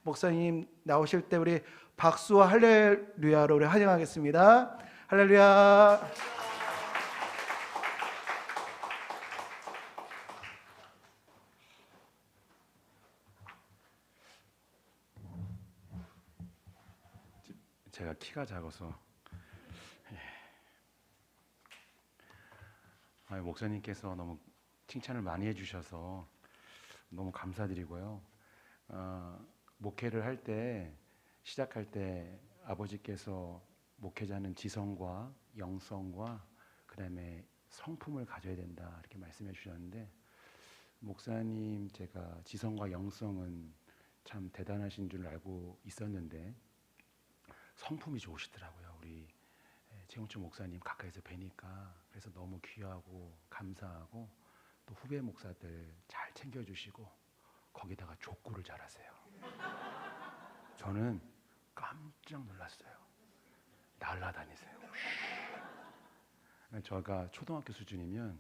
목사님 나오실 때 우리 박수와 할렐루야로 우리 환영하겠습니다. 할렐루야. 제가 키가 작아서 목사님께서 너무 칭찬을 많이 해주셔서 너무 감사드리고요. 목회를 할 때 시작할 때 아버지께서 목회자는 지성과 영성과 그다음에 성품을 가져야 된다 이렇게 말씀해 주셨는데, 목사님 제가 지성과 영성은 참 대단하신 줄 알고 있었는데 성품이 좋으시더라고요. 우리 최홍철 목사님 가까이서 뵈니까 그래서 너무 귀하고 감사하고, 또 후배 목사들 잘 챙겨주시고 거기다가 족구를 잘하세요. 저는 깜짝 놀랐어요. 날라다니세요. 제가 초등학교 수준이면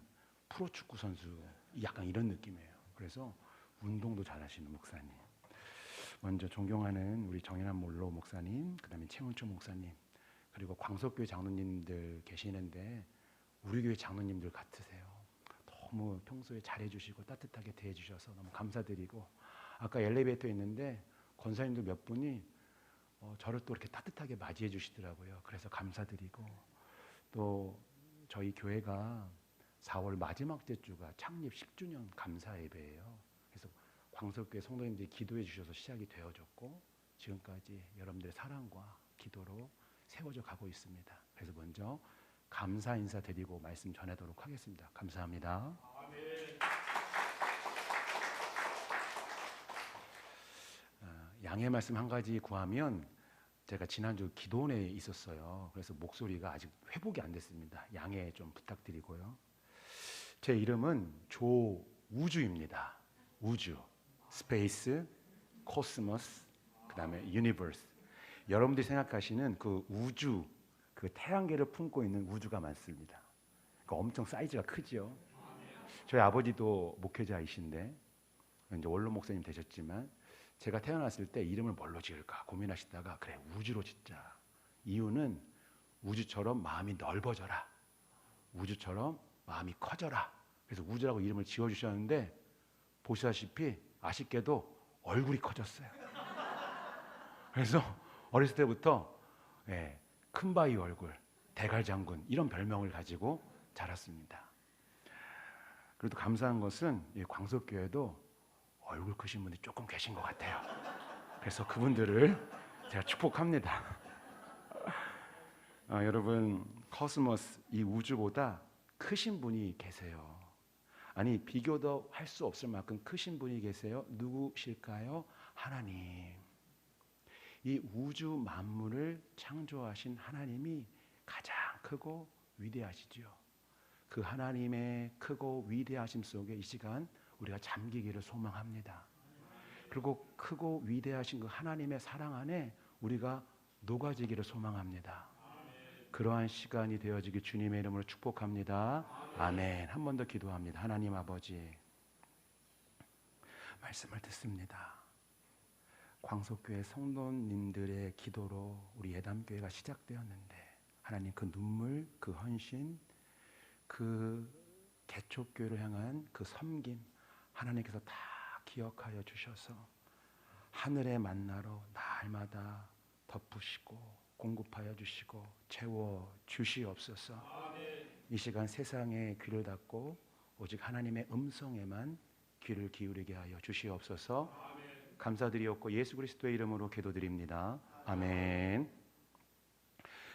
프로축구 선수 약간 이런 느낌이에요. 그래서 운동도 잘하시는 목사님. 먼저 존경하는 우리 정연한 몰로 목사님, 그다음에 최문초 목사님, 그리고 광석교회 장로님들 계시는데 우리 교회 장로님들 같으세요. 너무 평소에 잘해주시고 따뜻하게 대해주셔서 너무 감사드리고, 아까 엘리베이터에 있는데 권사님들 몇 분이 저를 또 이렇게 따뜻하게 맞이해 주시더라고요. 그래서 감사드리고, 또 저희 교회가 4월 마지막 주가 창립 10주년 감사 예배예요. 그래서 광석교회 성도님들이 기도해 주셔서 시작이 되어졌고 지금까지 여러분들의 사랑과 기도로 세워져 가고 있습니다. 그래서 먼저 감사 인사 드리고 말씀 전하도록 하겠습니다. 감사합니다. 아멘. 양해 말씀 한 가지 구하면, 제가 지난주 기도원에 있었어요. 그래서 목소리가 아직 회복이 안 됐습니다. 양해 좀 부탁드리고요. 제 이름은 조우주입니다. 우주, 스페이스, 코스모스, 그 다음에 유니버스. 여러분들이 생각하시는 그 우주, 그 태양계를 품고 있는 우주가 많습니다. 그러니까 엄청 사이즈가 크죠. 저희 아버지도 목회자이신데 이제 원로 목사님 되셨지만, 제가 태어났을 때 이름을 뭘로 지을까 고민하시다가 그래 우주로 짓자. 이유는 우주처럼 마음이 넓어져라, 우주처럼 마음이 커져라. 그래서 우주라고 이름을 지어주셨는데 보시다시피 아쉽게도 얼굴이 커졌어요. 그래서 어렸을 때부터 큰 바위 얼굴, 대갈장군 이런 별명을 가지고 자랐습니다. 그래도 감사한 것은 광석교회도 얼굴 크신 분들이 조금 계신 것 같아요. 그래서 그분들을 제가 축복합니다. 여러분, 코스모스, 이 우주보다 크신 분이 계세요. 아니, 비교도 할 수 없을 만큼 크신 분이 계세요. 누구실까요? 하나님. 이 우주 만물을 창조하신 하나님이 가장 크고 위대하시죠. 그 하나님의 크고 위대하심 속에 이 시간 우리가 잠기기를 소망합니다. 그리고 크고 위대하신 그 하나님의 사랑 안에 우리가 녹아지기를 소망합니다. 그러한 시간이 되어지기 주님의 이름으로 축복합니다. 아멘. 한 번 더 기도합니다. 하나님 아버지, 말씀을 듣습니다. 광석교회 성도님들의 기도로 우리 예담교회가 시작되었는데, 하나님 그 눈물, 그 헌신, 그 개척교회를 향한 그 섬김, 하나님께서 다 기억하여 주셔서 하늘의 만나로 날마다 덮으시고 공급하여 주시고 채워 주시옵소서. 아멘. 이 시간 세상에 귀를 닫고 오직 하나님의 음성에만 귀를 기울이게 하여 주시옵소서. 아멘. 감사드리옵고 예수 그리스도의 이름으로 기도드립니다. 아멘.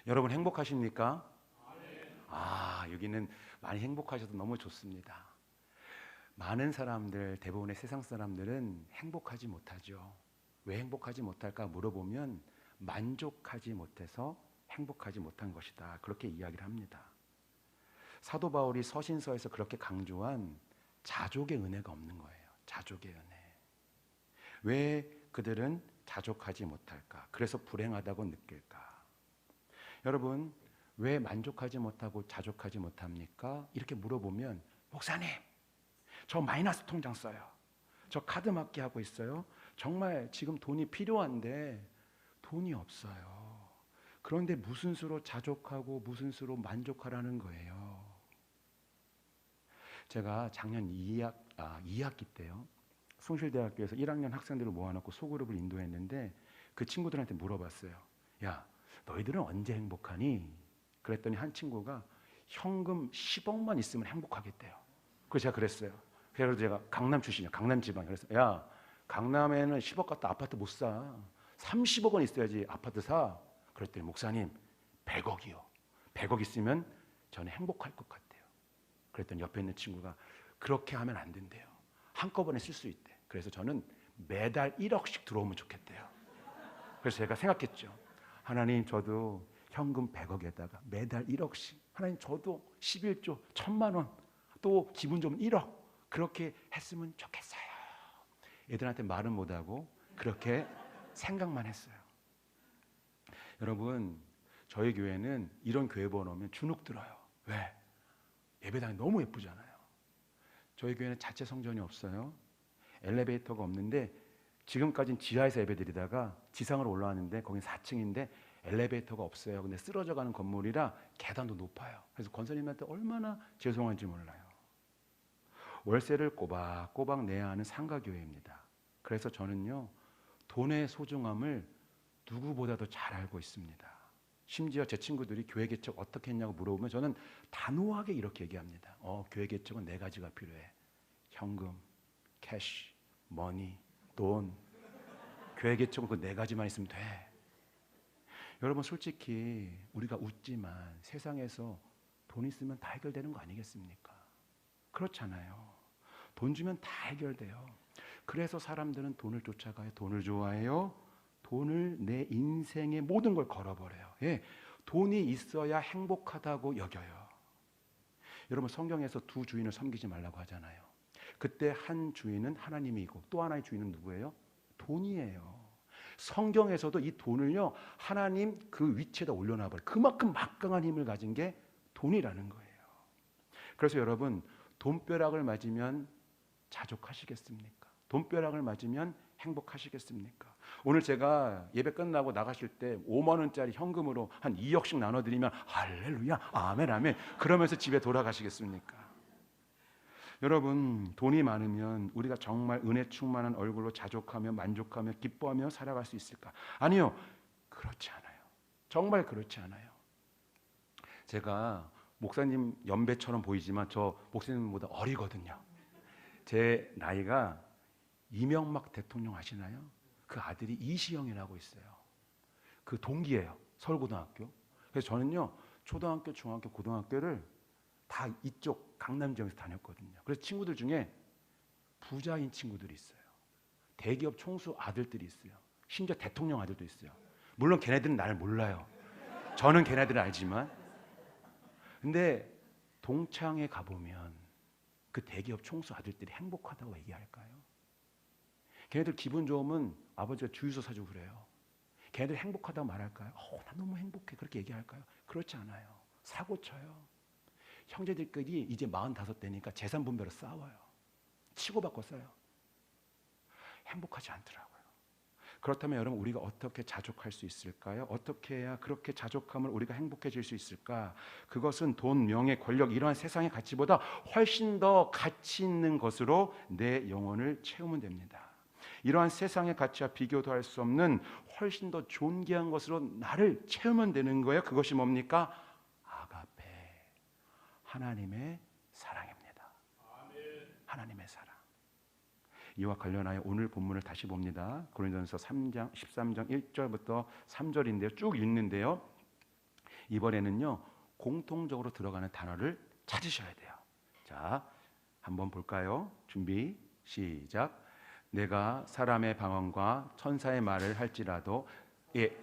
여러분 행복하십니까? 아멘. 여기는 많이 행복하셔서 너무 좋습니다. 많은 사람들, 대부분의 세상 사람들은 행복하지 못하죠. 왜 행복하지 못할까 물어보면 만족하지 못해서 행복하지 못한 것이다, 그렇게 이야기를 합니다. 사도 바울이 서신서에서 그렇게 강조한 자족의 은혜가 없는 거예요. 자족의 은혜. 왜 그들은 자족하지 못할까? 그래서 불행하다고 느낄까? 여러분, 왜 만족하지 못하고 자족하지 못합니까? 이렇게 물어보면, 목사님, 저 마이너스 통장 써요. 저 카드 막기 하고 있어요. 정말 지금 돈이 필요한데 돈이 없어요. 그런데 무슨 수로 자족하고 무슨 수로 만족하라는 거예요. 제가 작년 2학기 때요. 숭실대학교에서 1학년 학생들을 모아놓고 소그룹을 인도했는데 그 친구들한테 물어봤어요. 야, 너희들은 언제 행복하니? 그랬더니 한 친구가 현금 10억만 있으면 행복하겠대요. 그래서 제가 그랬어요. 그래서 제가 강남 출신이에요. 강남 지방. 그래서 야, 강남에는 10억 갖다 아파트 못 사. 30억은 있어야지 아파트 사. 그랬더니 목사님 100억이요. 100억 있으면 저는 행복할 것 같아요. 그랬더니 옆에 있는 친구가 그렇게 하면 안 된대요. 한꺼번에 쓸 수 있대. 그래서 저는 매달 1억씩 들어오면 좋겠대요. 그래서 제가 생각했죠. 하나님, 저도 현금 100억에다가 매달 1억씩, 하나님 저도 11조 1000만 원, 또 기분 좋으면 1억 그렇게 했으면 좋겠어요. 애들한테 말은 못하고 그렇게 생각만 했어요. 여러분, 저희 교회는 이런 교회 번호면 주눅 들어요. 왜? 예배당이 너무 예쁘잖아요. 저희 교회는 자체 성전이 없어요. 엘리베이터가 없는데 지금까지는 지하에서 예배드리다가 지상으로 올라왔는데 거긴 4층인데 엘리베이터가 없어요. 근데 쓰러져가는 건물이라 계단도 높아요. 그래서 권사님한테 얼마나 죄송한지 몰라요. 월세를 꼬박꼬박 내야 하는 상가교회입니다. 그래서 저는요, 돈의 소중함을 누구보다도 잘 알고 있습니다. 심지어 제 친구들이 교회 개척 어떻게 했냐고 물어보면 저는 단호하게 이렇게 얘기합니다. 교회 개척은 4가지가 필요해. 현금, 캐시, 머니, 돈. 교회 개척은 그 4가지만 있으면 돼. 여러분, 솔직히 우리가 웃지만 세상에서 돈 있으면 다 해결되는 거 아니겠습니까? 그렇잖아요. 돈 주면 다 해결돼요. 그래서 사람들은 돈을 쫓아가요. 돈을 좋아해요. 돈을 내 인생의 모든 걸 걸어버려요. 예, 돈이 있어야 행복하다고 여겨요. 여러분, 성경에서 2 주인을 섬기지 말라고 하잖아요. 그때 한 주인은 하나님이고 또 하나의 주인은 누구예요? 돈이에요. 성경에서도 이 돈을요, 하나님 그 위치에다 올려놔버려요. 그만큼 막강한 힘을 가진 게 돈이라는 거예요. 그래서 여러분, 돈벼락을 맞으면 자족하시겠습니까? 돈벼락을 맞으면 행복하시겠습니까? 오늘 제가 예배 끝나고 나가실 때 5만 원짜리 현금으로 한 2억씩 나눠드리면 할렐루야, 아멘, 아멘 그러면서 집에 돌아가시겠습니까? 여러분, 돈이 많으면 우리가 정말 은혜 충만한 얼굴로 자족하며 만족하며 기뻐하며 살아갈 수 있을까? 아니요, 그렇지 않아요. 정말 그렇지 않아요. 제가 목사님 연배처럼 보이지만 저 목사님보다 어리거든요. 제 나이가 이명박 대통령 아시나요? 그 아들이 이시영이라고 있어요. 그 동기예요. 서울고등학교. 그래서 저는요, 초등학교, 중학교, 고등학교를 다 이쪽 강남 지역에서 다녔거든요. 그래서 친구들 중에 부자인 친구들이 있어요. 대기업 총수 아들들이 있어요. 심지어 대통령 아들도 있어요. 물론 걔네들은 나를 몰라요. 저는 걔네들을 알지만. 근데 동창회 가보면 그 대기업 총수 아들들이 행복하다고 얘기할까요? 걔네들 기분 좋으면 아버지가 주유소 사주고 그래요. 걔네들 행복하다고 말할까요? 나 너무 행복해 그렇게 얘기할까요? 그렇지 않아요. 사고 쳐요. 형제들끼리 이제 45대니까 재산 분배로 싸워요. 치고받고 싸요. 행복하지 않더라고요. 그렇다면 여러분, 우리가 어떻게 자족할 수 있을까요? 어떻게 해야 그렇게 자족함을 우리가 행복해질 수 있을까? 그것은 돈, 명예, 권력 이러한 세상의 가치보다 훨씬 더 가치 있는 것으로 내 영혼을 채우면 됩니다. 이러한 세상의 가치와 비교도 할 수 없는 훨씬 더 존귀한 것으로 나를 채우면 되는 거예요. 그것이 뭡니까? 아가페, 하나님의 사랑입니다. 하나님의 사랑. 이와 관련하여 오늘 본문을 다시 봅니다. 고린도전서 3장 13장 1절부터 3절인데요. 쭉 읽는데요. 이번에는요, 공통적으로 들어가는 단어를 찾으셔야 돼요. 자, 한번 볼까요? 준비, 시작. 내가 사람의 방언과 천사의 말을 할지라도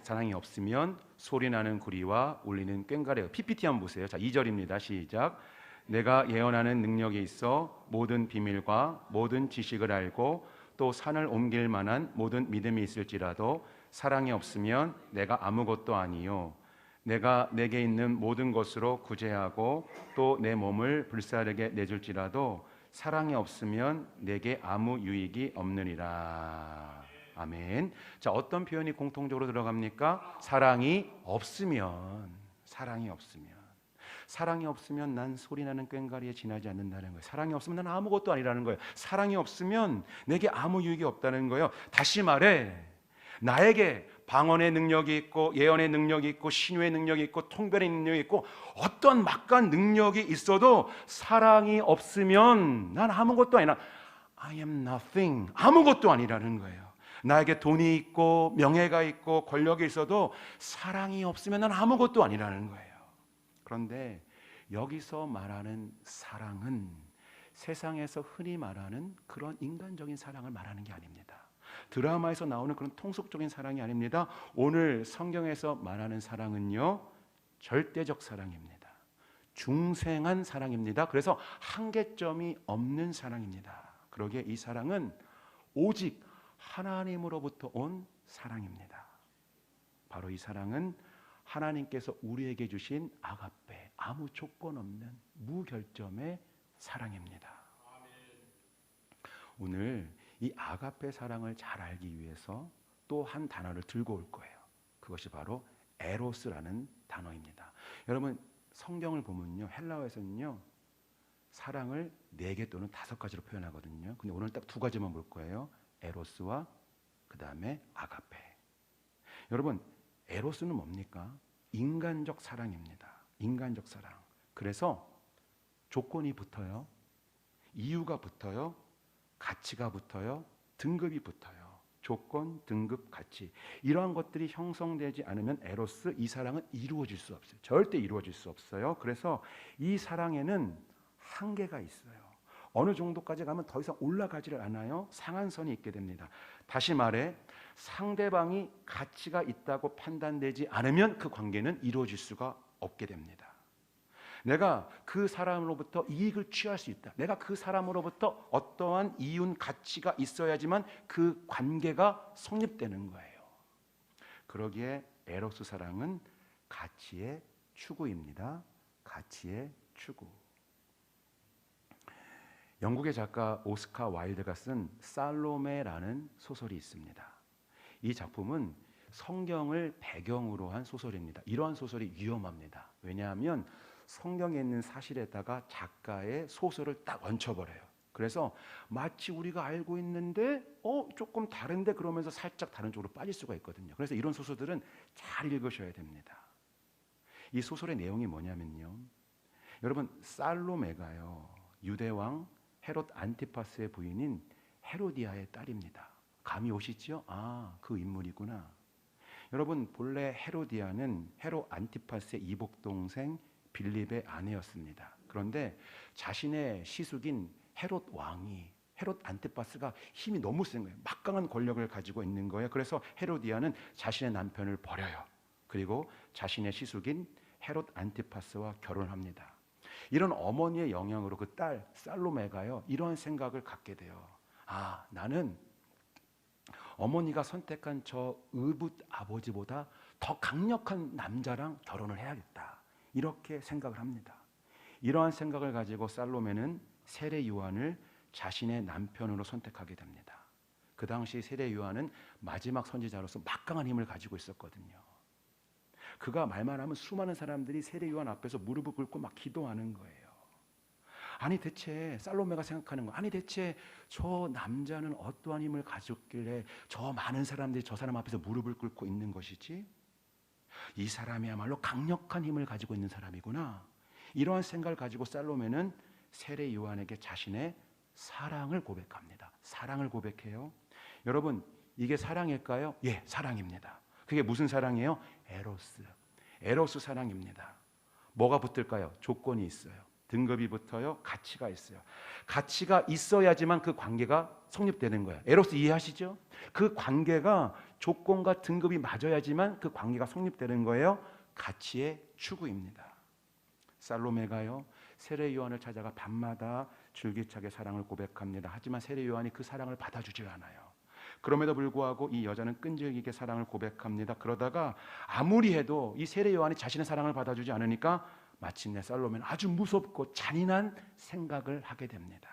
사랑이 없으면 소리나는 구리와 울리는 꽹과래요. PPT 한번 보세요. 자, 2절입니다. 시작. 내가 예언하는 능력이 있어 모든 비밀과 모든 지식을 알고 또 산을 옮길 만한 모든 믿음이 있을지라도 사랑이 없으면 내가 아무것도 아니요. 내가 내게 있는 모든 것으로 구제하고 또 내 몸을 불사르게 내줄지라도 사랑이 없으면 내게 아무 유익이 없느니라. 아멘. 자, 어떤 표현이 공통적으로 들어갑니까? 사랑이 없으면. 사랑이 없으면 난 소리나는 꽹과리에 지나지 않는다는 거예요. 사랑이 없으면 난 아무것도 아니라는 거예요. 사랑이 없으면 내게 아무 유익이 없다는 거예요. 다시 말해, 나에게 방언의 능력이 있고 예언의 능력이 있고 신유의 능력이 있고 통변의 능력이 있고 어떤 막강한 능력이 있어도 사랑이 없으면 난 아무것도 아니라 I am nothing, 아무것도 아니라는 거예요. 나에게 돈이 있고 명예가 있고 권력이 있어도 사랑이 없으면 난 아무것도 아니라는 거예요. 그런데 여기서 말하는 사랑은 세상에서 흔히 말하는 그런 인간적인 사랑을 말하는 게 아닙니다. 드라마에서 나오는 그런 통속적인 사랑이 아닙니다. 오늘 성경에서 말하는 사랑은요, 절대적 사랑입니다. 중생한 사랑입니다. 그래서 한계점이 없는 사랑입니다. 그러기에 이 사랑은 오직 하나님으로부터 온 사랑입니다. 바로 이 사랑은 하나님께서 우리에게 주신 아가페, 아무 조건 없는 무결점의 사랑입니다. 오늘 이 아가페 사랑을 잘 알기 위해서 또 한 단어를 들고 올 거예요. 그것이 바로 에로스라는 단어입니다. 여러분, 성경을 보면요, 헬라어에서는요, 사랑을 4개 또는 5가지로 표현하거든요. 근데 오늘 딱 2가지만 볼 거예요. 에로스와 그 다음에 아가페. 여러분, 에로스는 뭡니까? 인간적 사랑입니다. 인간적 사랑. 그래서 조건이 붙어요. 이유가 붙어요. 가치가 붙어요. 등급이 붙어요. 조건, 등급, 가치. 이러한 것들이 형성되지 않으면 에로스, 이 사랑은 이루어질 수 없어요. 절대 이루어질 수 없어요. 그래서 이 사랑에는 한계가 있어요. 어느 정도까지 가면 더 이상 올라가지를 않아요. 상한선이 있게 됩니다. 다시 말해, 상대방이 가치가 있다고 판단되지 않으면 그 관계는 이루어질 수가 없게 됩니다. 내가 그 사람으로부터 이익을 취할 수 있다. 내가 그 사람으로부터 어떠한 이윤 가치가 있어야지만 그 관계가 성립되는 거예요. 그러기에 에로스 사랑은 가치의 추구입니다. 가치의 추구. 영국의 작가 오스카 와일드가 쓴 살로메라는 소설이 있습니다. 이 작품은 성경을 배경으로 한 소설입니다. 이러한 소설이 위험합니다. 왜냐하면 성경에 있는 사실에다가 작가의 소설을 딱 얹혀버려요. 그래서 마치 우리가 알고 있는데 조금 다른데 그러면서 살짝 다른 쪽으로 빠질 수가 있거든요. 그래서 이런 소설들은 잘 읽으셔야 됩니다. 이 소설의 내용이 뭐냐면요, 여러분, 살로메가요, 유대왕 헤롯 안티파스의 부인인 헤로디아의 딸입니다. 감이 오시죠? 아, 그 인물이구나. 여러분, 본래 헤로디아는 헤롯 안티파스의 이복 동생 빌립의 아내였습니다. 그런데 자신의 시숙인 헤롯 왕이, 헤롯 안티파스가 힘이 너무 센 거예요. 막강한 권력을 가지고 있는 거예요. 그래서 헤로디아는 자신의 남편을 버려요. 그리고 자신의 시숙인 헤롯 안티파스와 결혼합니다. 이런 어머니의 영향으로 그 딸 살로메가요, 이런 생각을 갖게 돼요. 아, 나는 어머니가 선택한 저 의붓 아버지보다 더 강력한 남자랑 결혼을 해야겠다, 이렇게 생각을 합니다. 이러한 생각을 가지고 살로메는 세례 요한을 자신의 남편으로 선택하게 됩니다. 그 당시 세례 요한은 마지막 선지자로서 막강한 힘을 가지고 있었거든요. 그가 말만 하면 수많은 사람들이 세례 요한 앞에서 무릎을 꿇고 막 기도하는 거예요. 아니 대체 살로메가 생각하는 거, 아니 대체 저 남자는 어떠한 힘을 가졌길래 저 많은 사람들이 저 사람 앞에서 무릎을 꿇고 있는 것이지? 이 사람이야말로 강력한 힘을 가지고 있는 사람이구나. 이러한 생각을 가지고 살로메는 세례 요한에게 자신의 사랑을 고백합니다. 사랑을 고백해요. 여러분, 이게 사랑일까요? 예, 사랑입니다. 그게 무슨 사랑이에요? 에로스. 에로스 사랑입니다. 뭐가 붙을까요? 조건이 있어요. 등급이 붙어요. 가치가 있어요. 가치가 있어야지만 그 관계가 성립되는 거예요. 에로스 이해하시죠? 그 관계가 조건과 등급이 맞아야지만 그 관계가 성립되는 거예요. 가치의 추구입니다. 살로메가요, 세례 요한을 찾아가 밤마다 줄기차게 사랑을 고백합니다. 하지만 세례 요한이 그 사랑을 받아주질 않아요. 그럼에도 불구하고 이 여자는 끈질기게 사랑을 고백합니다. 그러다가 아무리 해도 이 세례 요한이 자신의 사랑을 받아주지 않으니까 마침내 살로메는 아주 무섭고 잔인한 생각을 하게 됩니다.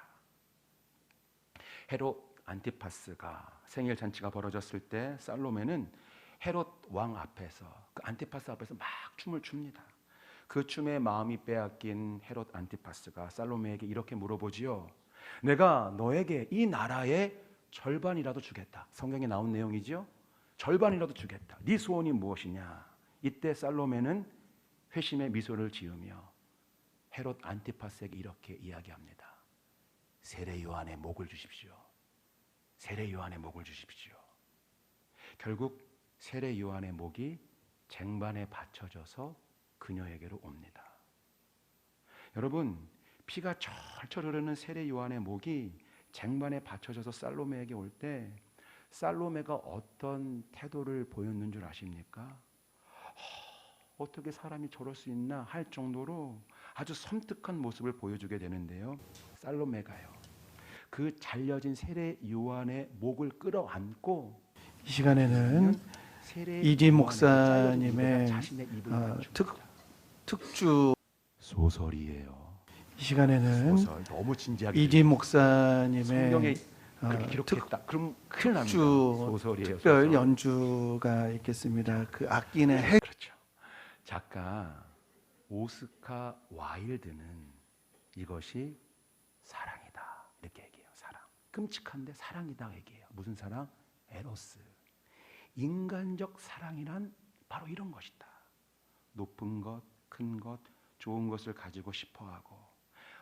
헤롯 안티파스가 생일 잔치가 벌어졌을 때 살로메는 헤롯 왕 앞에서 그 안티파스 앞에서 막 춤을 춥니다. 그 춤에 마음이 빼앗긴 헤롯 안티파스가 살로메에게 이렇게 물어보지요. 내가 너에게 이 나라의 절반이라도 주겠다. 성경에 나온 내용이지요. 절반이라도 주겠다. 네 소원이 무엇이냐? 이때 살로메는 회심의 미소를 지으며 헤롯 안티파스에게 이렇게 이야기합니다. 세례 요한의 목을 주십시오. 세례 요한의 목을 주십시오. 결국 세례 요한의 목이 쟁반에 받쳐져서 그녀에게로 옵니다. 여러분, 피가 철철 흐르는 세례 요한의 목이 쟁반에 받쳐져서 살로메에게 올 때 살로메가 어떤 태도를 보였는 줄 아십니까? 어떻게 사람이 저럴 수 있나 할 정도로 아주 섬뜩한 모습을 보여주게 되는데요. 살로메가요, 그 잘려진 세례 요한의 목을 끌어안고 이 시간에는 세례 이지 요한의 목사님의 자신의 입을 어, 맞춥니다. 특주 소설이에요. 이 시간에는 소설 너무 진지하게 이지 목사님의 성경에 어, 그렇게 기록했다. 그럼 큰일 납니다. 특주 소설이에요. 특별 소설. 연주가 있겠습니다. 그 악기는 그렇죠. 작가 오스카 와일드는 이것이 사랑이다 이렇게 얘기해요. 사랑. 끔찍한데 사랑이다 얘기해요. 무슨 사랑? 에로스. 인간적 사랑이란 바로 이런 것이다. 높은 것, 큰 것, 좋은 것을 가지고 싶어하고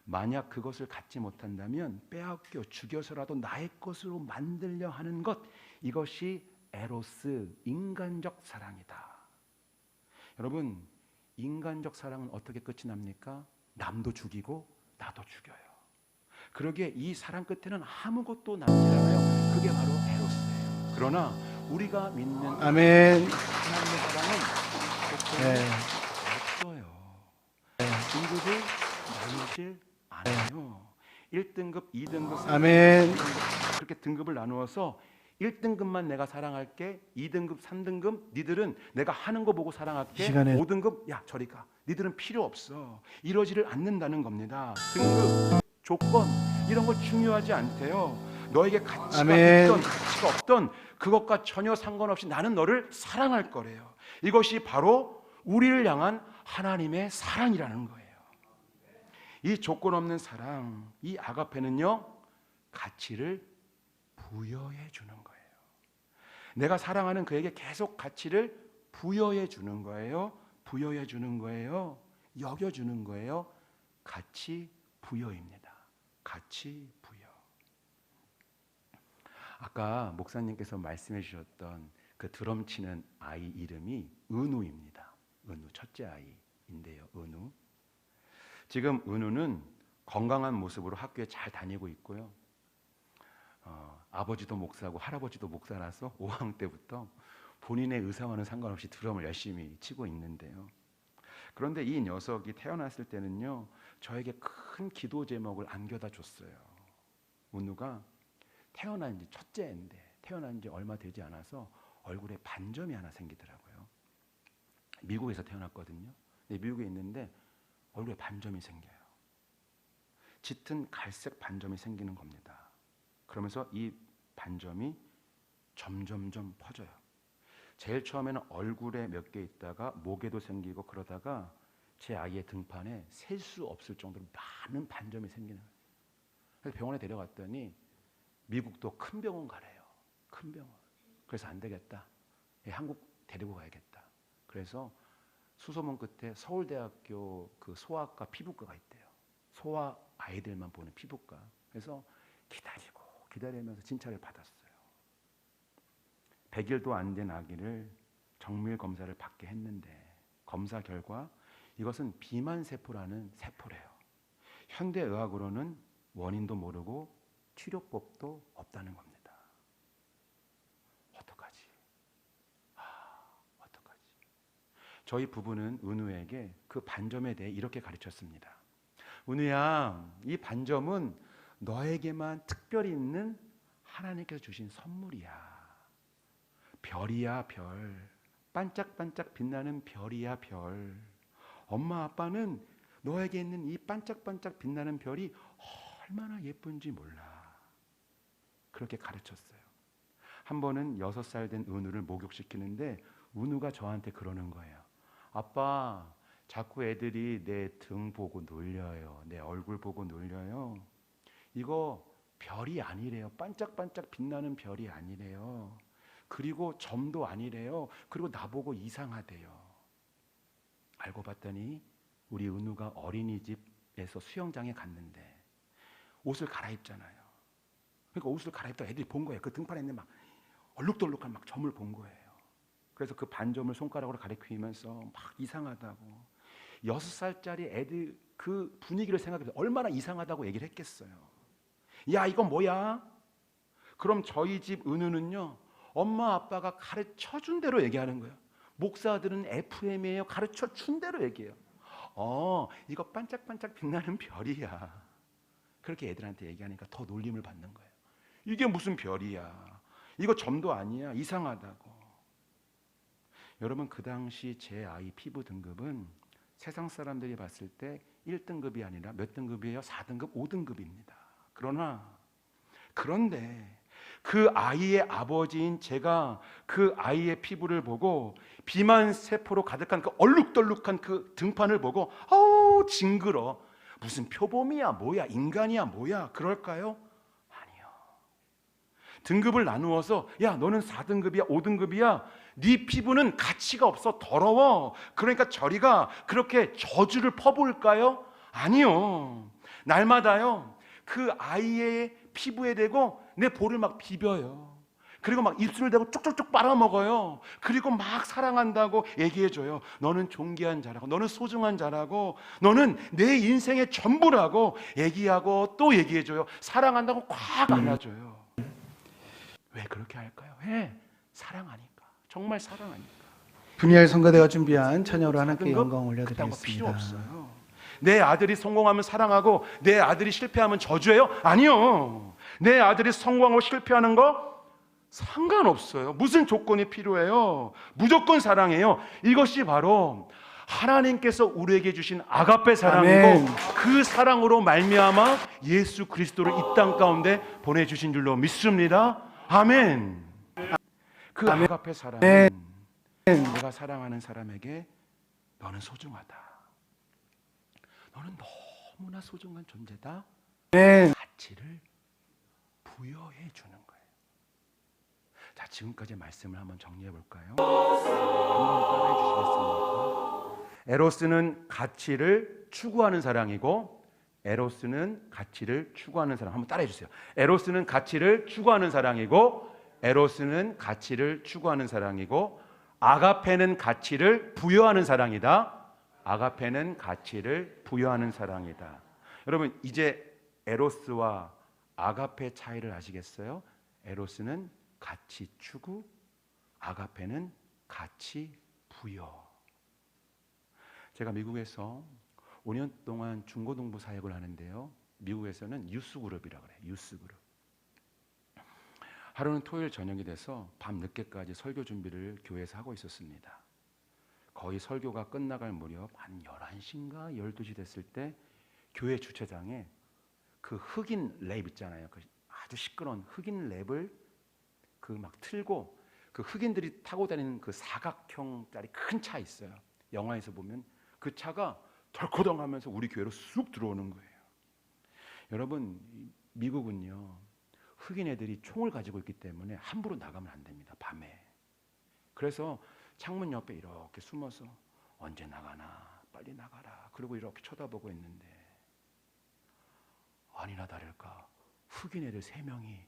만약 그것을 갖지 못한다면 빼앗겨 죽여서라도 나의 것으로 만들려 하는 것, 이것이 에로스, 인간적 사랑이다. 여러분, 인간적 사랑은 어떻게 끝이 납니까? 남도 죽이고 나도 죽여요. 그러기에 이 사랑 끝에는 아무것도 남지 않아요. 그게 바로 에로스예요. 그러나 우리가 믿는 아멘. 하나님의 사랑은 네. 없어요. 등급을 나누질 않아요. 1등급, 2등급, 3등급, 아멘. 그렇게 등급을 나누어서 1등급만 내가 사랑할게. 2등급, 3등급 니들은 내가 하는 거 보고 사랑할게. 이 시간에 5등급 야 저리 가. 니들은 필요 없어. 이러지를 않는다는 겁니다. 등급, 조건 이런 거 중요하지 않대요. 너에게 가치가 아멘. 있던 가치가 없던 그것과 전혀 상관없이 나는 너를 사랑할 거래요. 이것이 바로 우리를 향한 하나님의 사랑이라는 거예요. 이 조건 없는 사랑, 이 아가페는요, 가치를 부여해 주는 거예요. 내가 사랑하는 그에게 계속 가치를 부여해 주는 거예요. 부여해 주는 거예요. 여겨 주는 거예요. 가치 부여입니다. 가치 부여. 아까 목사님께서 말씀해 주셨던 그 드럼 치는 아이 이름이 은우입니다. 은우, 첫째 아이인데요. 은우. 지금 은우는 건강한 모습으로 학교에 잘 다니고 있고요. 아버지도 목사고 할아버지도 목사라서 5학년 때부터 본인의 의사와는 상관없이 드럼을 열심히 치고 있는데요. 그런데 이 녀석이 태어났을 때는요, 저에게 큰 기도 제목을 안겨다 줬어요. 은우가 태어난 지 첫째인데 태어난 지 얼마 되지 않아서 얼굴에 반점이 하나 생기더라고요. 미국에서 태어났거든요. 근데 미국에 있는데 얼굴에 반점이 생겨요. 짙은 갈색 반점이 생기는 겁니다. 그러면서 이 반점이 점점점 퍼져요. 제일 처음에는 얼굴에 몇 개 있다가 목에도 생기고 그러다가 제 아이의 등판에 셀 수 없을 정도로 많은 반점이 생기는 거예요. 그래서 병원에 데려갔더니 미국도 큰 병원 가래요. 큰 병원. 그래서 안 되겠다. 한국 데리고 가야겠다. 그래서 수소문 끝에 서울대학교 그 소아과 피부과가 있대요. 소아 아이들만 보는 피부과. 그래서 기다리면서 진찰을 받았어요. 100일도 안 된 아기를 정밀 검사를 받게 했는데 검사 결과 이것은 비만세포라는 세포래요. 현대의학으로는 원인도 모르고 치료법도 없다는 겁니다. 어떡하지? 어떡하지? 저희 부부는 은우에게 그 반점에 대해 이렇게 가르쳤습니다. 은우야, 이 반점은 너에게만 특별히 있는 하나님께서 주신 선물이야. 별이야, 별. 반짝반짝 빛나는 별이야, 별. 엄마 아빠는 너에게 있는 이 반짝반짝 빛나는 별이 얼마나 예쁜지 몰라. 그렇게 가르쳤어요. 한 번은 6살 된 은우를 목욕시키는데 은우가 저한테 그러는 거예요. 아빠, 자꾸 애들이 내 등 보고 놀려요. 내 얼굴 보고 놀려요. 이거 별이 아니래요. 반짝반짝 빛나는 별이 아니래요. 그리고 점도 아니래요. 그리고 나보고 이상하대요. 알고 봤더니 우리 은우가 어린이집에서 수영장에 갔는데 옷을 갈아입잖아요. 그러니까 옷을 갈아입다 애들이 본 거예요. 그 등판에 있는 막 얼룩덜룩한 막 점을 본 거예요. 그래서 그 반점을 손가락으로 가리키면서 막 이상하다고. 6살짜리 애들 그 분위기를 생각해서 얼마나 이상하다고 얘기를 했겠어요. 야, 이건 뭐야? 그럼 저희 집 은우는요, 엄마 아빠가 가르쳐 준 대로 얘기하는 거예요. 목사들은 FM이에요. 가르쳐 준 대로 얘기해요. 이거 반짝반짝 빛나는 별이야. 그렇게 애들한테 얘기하니까 더 놀림을 받는 거예요. 이게 무슨 별이야? 이거 점도 아니야. 이상하다고. 여러분, 그 당시 제 아이 피부 등급은 세상 사람들이 봤을 때 1등급이 아니라 몇 등급이에요? 4등급, 5등급입니다. 그런데 그 아이의 아버지인 제가 그 아이의 피부를 보고 비만 세포로 가득한 그 얼룩덜룩한 그 등판을 보고 아우 징그러. 무슨 표범이야 뭐야 인간이야 뭐야 그럴까요? 아니요. 등급을 나누어서 야 너는 4등급이야 5등급이야 네 피부는 가치가 없어 더러워 그러니까 저리가 그렇게 저주를 퍼부을까요? 아니요. 날마다요 그 아이의 피부에 대고 내 볼을 막 비벼요. 그리고 막 입술을 대고 쪽쪽쪽 빨아먹어요. 그리고 막 사랑한다고 얘기해줘요. 너는 존귀한 자라고, 너는 소중한 자라고, 너는 내 인생의 전부라고 얘기하고 또 얘기해줘요. 사랑한다고 꽉 안아줘요. 왜 그렇게 할까요? 왜? 사랑하니까. 정말 사랑하니까. 분야의 성가대가 준비한 찬양으로 하나님께 작은 것? 영광 그딴 거 필요 올려드리겠습니다. 없어요. 내 아들이 성공하면 사랑하고 내 아들이 실패하면 저주해요? 아니요. 내 아들이 성공하고 실패하는 거 상관없어요. 무슨 조건이 필요해요? 무조건 사랑해요. 이것이 바로 하나님께서 우리에게 주신 아가페 사랑이고 아멘. 그 사랑으로 말미암아 예수 그리스도를 이 땅 가운데 보내주신 줄로 믿습니다. 아멘. 그 아멘. 아가페 사랑은 내가 사랑하는 사람에게 너는 소중하다. 너는 너무나 소중한 존재다. 아멘. 가치를 부여해 주는 거예요. 자, 지금까지 말씀을 한번 정리해 볼까요? 한번 따라해 주시겠습니까? 에로스는 가치를 추구하는 사랑이고 에로스는 가치를 추구하는 사랑. 한번 따라해 주세요. 에로스는 가치를 추구하는 사랑이고 에로스는 가치를 추구하는 사랑이고 아가페는 가치를 부여하는 사랑이다. 아가페는 가치를 부여하는 사랑이다. 여러분 이제 에로스와 아가페 차이를 아시겠어요? 에로스는 가치 추구, 아가페는 가치 부여. 제가 미국에서 5년 동안 중고등부 사역을 하는데요. 미국에서는 유스그룹이라고 그래요. 유스그룹. 하루는 토요일 저녁이 돼서 밤 늦게까지 설교 준비를 교회에서 하고 있었습니다. 거의 설교가 끝나갈 무렵 한 11시인가 12시 됐을 때 교회 주차장에 그 흑인 랩 있잖아요. 그 아주 시끄러운 흑인 랩을 그 막 틀고 그 흑인들이 타고 다니는 그 사각형짜리 큰 차 있어요. 영화에서 보면 그 차가 덜커덩하면서 우리 교회로 쑥 들어오는 거예요. 여러분 미국은요 흑인 애들이 총을 가지고 있기 때문에 함부로 나가면 안 됩니다. 밤에. 그래서 창문 옆에 이렇게 숨어서 언제 나가나 빨리 나가라 그리고 이렇게 쳐다보고 있는데 아니나 다를까 흑인 애들 3명이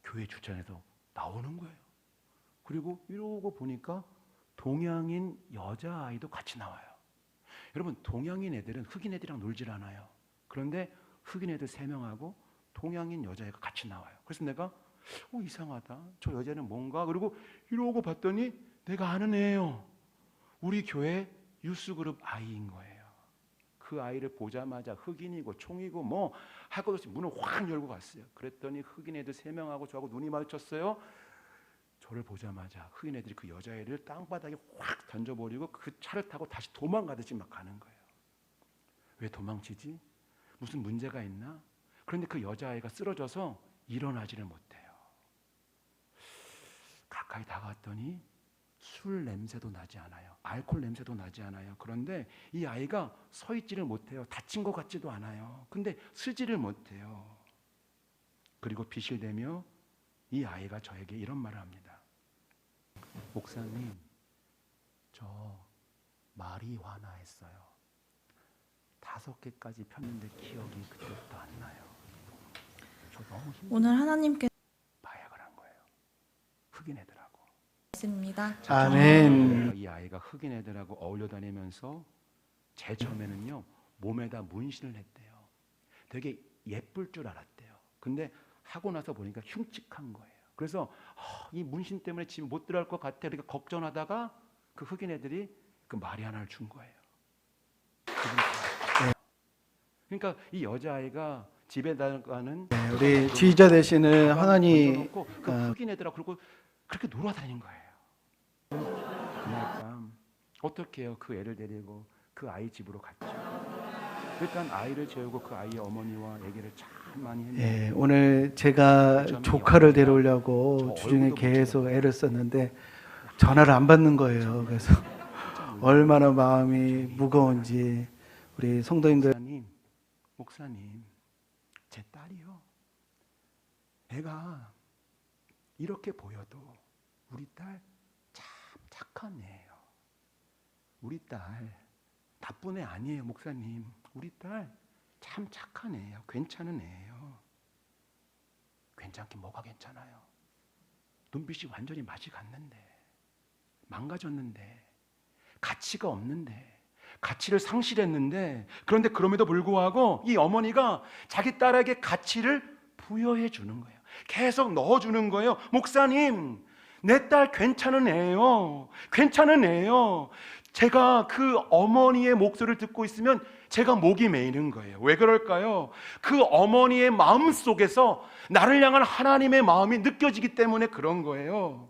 교회 주차장에서 나오는 거예요. 그리고 이러고 보니까 동양인 여자아이도 같이 나와요. 여러분 동양인 애들은 흑인 애들이랑 놀질 않아요. 그런데 흑인 애들 3명하고 동양인 여자애가 같이 나와요. 그래서 내가 이상하다. 저 여자는 뭔가 그리고 이러고 봤더니 내가 아는 애예요. 우리 교회 유스그룹 아이인 거예요. 그 아이를 보자마자 흑인이고 총이고 뭐 할 것 없이 문을 확 열고 갔어요. 그랬더니 흑인 애들 3명하고 저하고 눈이 마주쳤어요. 저를 보자마자 흑인 애들이 그 여자애를 땅바닥에 확 던져버리고 그 차를 타고 다시 도망가듯이 막 가는 거예요. 왜 도망치지? 무슨 문제가 있나? 그런데 그 여자아이가 쓰러져서 일어나지를 못해요. 가까이 다가왔더니 술 냄새도 나지 않아요. 알코올 냄새도 나지 않아요. 그런데 이 아이가 서 있지를 못해요. 다친 것 같지도 않아요. 근데 쓰지를 못해요. 그리고 비실대며 이 아이가 저에게 이런 말을 합니다. 목사님, 저 마리화나 했어요. 5개까지 폈는데 기억이 그때부터 안 나요. 저 너무 힘들어요. 오늘 하나님께 마약을 한 거예요. 흑인 애들하고. 있습니다. 아멘. 이 아이가 흑인 애들하고 어울려 다니면서 제일 처음에는요 몸에다 문신을 했대요. 되게 예쁠 줄 알았대요. 근데 하고 나서 보니까 흉측한 거예요. 그래서 이 문신 때문에 집 못 들어갈 것 같아 이렇게 걱정하다가 그 흑인 애들이 그 마리아나를 준 거예요. 그러니까 이 여자아이가 집에 나가는 우리 지휘자 되시는 하나님 그 흑인 애들하고 그리고 그렇게 놀아다닌 거예요. 그날 밤 어떻게 해요? 그 애를 데리고 그 아이 집으로 갔죠. 일단 아이를 재우고 그 아이의 어머니와 얘기를 참 많이 했는데 예, 오늘 제가 조카를 데려오려고 주중에 계속 애를 썼는데 전화를 안 받는 거예요. 그래서 얼마나 마음이 무거운지 우리 성도님들 목사님, 제 딸이요. 애가 이렇게 보여도 우리 딸 참 착한 애예요. 우리 딸 나쁜 애 아니에요, 목사님. 우리 딸 참 착한 애예요. 괜찮은 애예요. 괜찮긴 뭐가 괜찮아요. 눈빛이 완전히 맛이 갔는데, 망가졌는데, 가치가 없는데, 가치를 상실했는데, 그런데 그럼에도 불구하고 이 어머니가 자기 딸에게 가치를 부여해 주는 거예요. 계속 넣어주는 거예요. 목사님, 내 딸 괜찮은 애예요. 괜찮은 애예요. 제가 그 어머니의 목소리를 듣고 있으면 제가 목이 메이는 거예요. 왜 그럴까요? 그 어머니의 마음 속에서 나를 향한 하나님의 마음이 느껴지기 때문에 그런 거예요.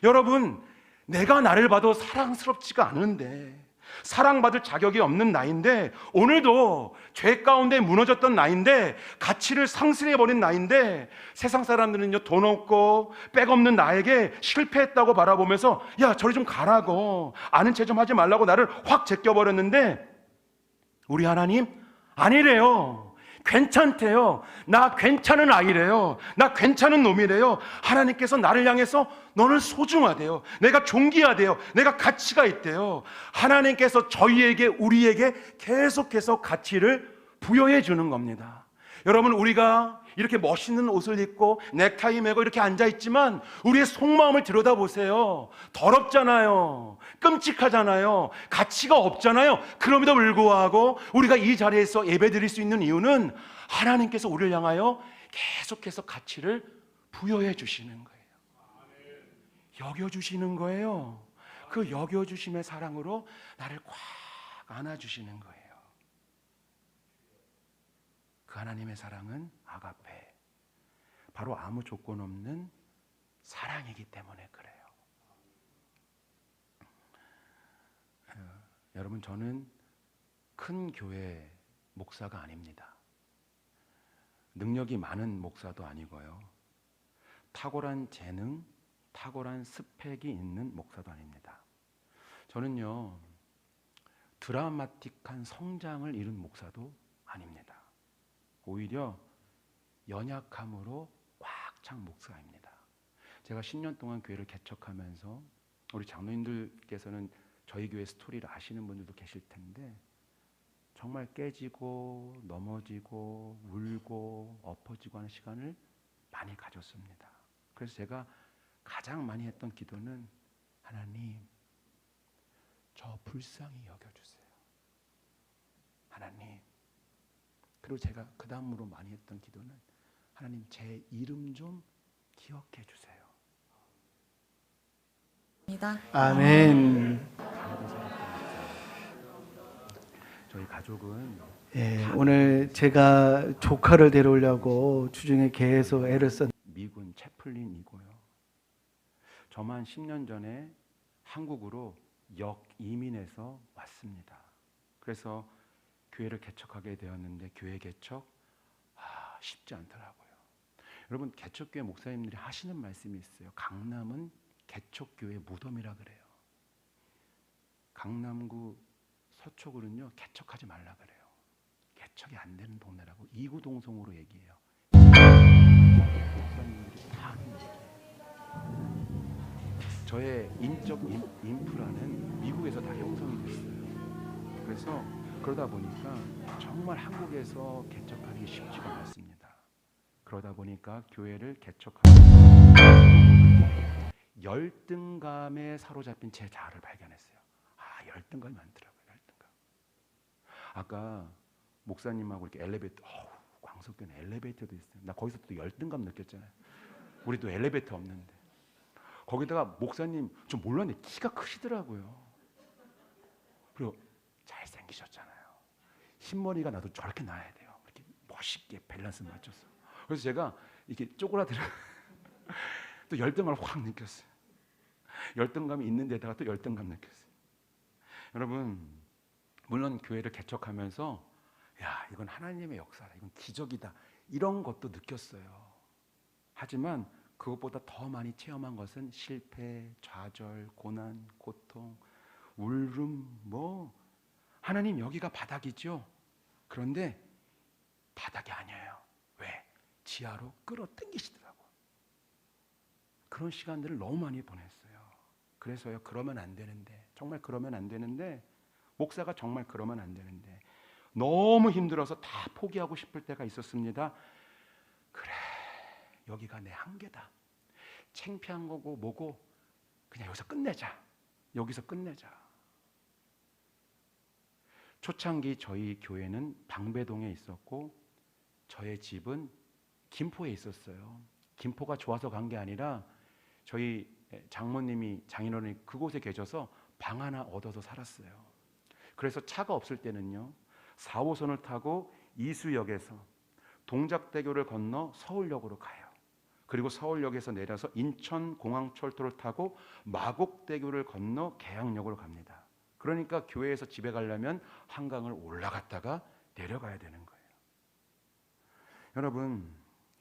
여러분, 내가 나를 봐도 사랑스럽지가 않은데, 사랑받을 자격이 없는 나인데, 오늘도 죄 가운데 무너졌던 나인데, 가치를 상실해버린 나인데, 세상 사람들은요 돈 없고 백 없는 나에게 실패했다고 바라보면서 야 저리 좀 가라고, 아는 체 좀 하지 말라고 나를 확 제껴버렸는데, 우리 하나님 아니래요. 괜찮대요. 나 괜찮은 아이래요. 나 괜찮은 놈이래요. 하나님께서 나를 향해서 너는 소중하대요. 내가 존귀하대요. 내가 가치가 있대요. 하나님께서 저희에게, 우리에게 계속해서 가치를 부여해 주는 겁니다. 여러분, 우리가 이렇게 멋있는 옷을 입고 넥타이 매고 이렇게 앉아있지만 우리의 속마음을 들여다보세요. 더럽잖아요. 끔찍하잖아요. 가치가 없잖아요. 그럼에도 불구하고 우리가 이 자리에서 예배드릴 수 있는 이유는 하나님께서 우리를 향하여 계속해서 가치를 부여해 주시는 거예요. 여겨주시는 거예요. 그 여겨주심의 사랑으로 나를 꽉 안아주시는 거예요. 그 하나님의 사랑은 아가페, 바로 아무 조건 없는 사랑이기 때문에 그래요. 여러분, 저는 큰 교회 목사가 아닙니다. 능력이 많은 목사도 아니고요. 탁월한 재능, 탁월한 스펙이 있는 목사도 아닙니다. 저는요, 드라마틱한 성장을 이룬 목사도 아닙니다. 오히려 연약함으로 꽉 찬 목사입니다. 제가 10년 동안 교회를 개척하면서 우리 장로님들께서는 저희 교회 스토리를 아시는 분들도 계실 텐데, 정말 깨지고 넘어지고 울고 엎어지고 하는 시간을 많이 가졌습니다. 그래서 제가 가장 많이 했던 기도는, 하나님, 저 불쌍히 여겨주세요. 하나님. 그리고 제가 그 다음으로 많이 했던 기도는, 하나님, 제 이름 좀 기억해 주세요. 아멘. 저희 가족은 예, 오늘 제가 조카를 데려오려고 주중에 계속 애를 썼. 미군 채플린이고요. 저만 10년 전에 한국으로 역이민해서 왔습니다. 그래서 교회를 개척하게 되었는데, 교회 개척 쉽지 않더라고요. 여러분, 개척교회 목사님들이 하시는 말씀이 있어요. 강남은 개척교회 무덤이라 그래요. 강남구 서초구는요 개척하지 말라 그래요. 개척이 안 되는 동네라고 이구동성으로 얘기해요. 목사님들이 다 하는 얘기예요. 저의 인적 인프라는 미국에서 다 형성이 됐어요. 그래서 그러다 보니까 정말 한국에서 개척하기 쉽지가 않습니다. 그러다 보니까 교회를 개척하고 열등감에 사로잡힌 제 자아를 발견했어요. 아, 열등감이 많더라고요. 열등감. 아까 목사님하고 이렇게 엘리베이터, 광석교는 엘리베이터도 있어요. 나 거기서 또 열등감 느꼈잖아요. 우리도 엘리베이터 없는데. 거기다가 목사님 좀 몰랐는데 키가 크시더라고요. 그리고 잘생기셨잖아요. 흰머리가 나도 저렇게 나야 돼요. 이렇게 멋있게 밸런스 맞춰서. 그래서 제가 이렇게 쪼그라들어 또 열등감을 확 느꼈어요. 열등감이 있는 데다가 또 열등감 느꼈어요. 여러분, 물론 교회를 개척하면서 야, 이건 하나님의 역사다. 이건 기적이다. 이런 것도 느꼈어요. 하지만 그것보다 더 많이 체험한 것은 실패, 좌절, 고난, 고통, 울음, 하나님 여기가 바닥이죠. 그런데 바닥이 아니에요. 왜? 지하로 끌어당기시더라고요. 그런 시간들을 너무 많이 보냈어요. 그래서요, 그러면 안 되는데, 정말 그러면 안 되는데, 목사가 정말 그러면 안 되는데, 너무 힘들어서 다 포기하고 싶을 때가 있었습니다. 그래, 여기가 내 한계다. 창피한 거고 뭐고 그냥 여기서 끝내자. 여기서 끝내자. 초창기 저희 교회는 방배동에 있었고 저의 집은 김포에 있었어요. 김포가 좋아서 간 게 아니라 저희 장모님이 장인어른이 그곳에 계셔서 방 하나 얻어서 살았어요. 그래서 차가 없을 때는요 4호선을 타고 이수역에서 동작대교를 건너 서울역으로 가요. 그리고 서울역에서 내려서 인천공항철도를 타고 마곡대교를 건너 계양역으로 갑니다. 그러니까 교회에서 집에 가려면 한강을 올라갔다가 내려가야 되는 거예요. 여러분,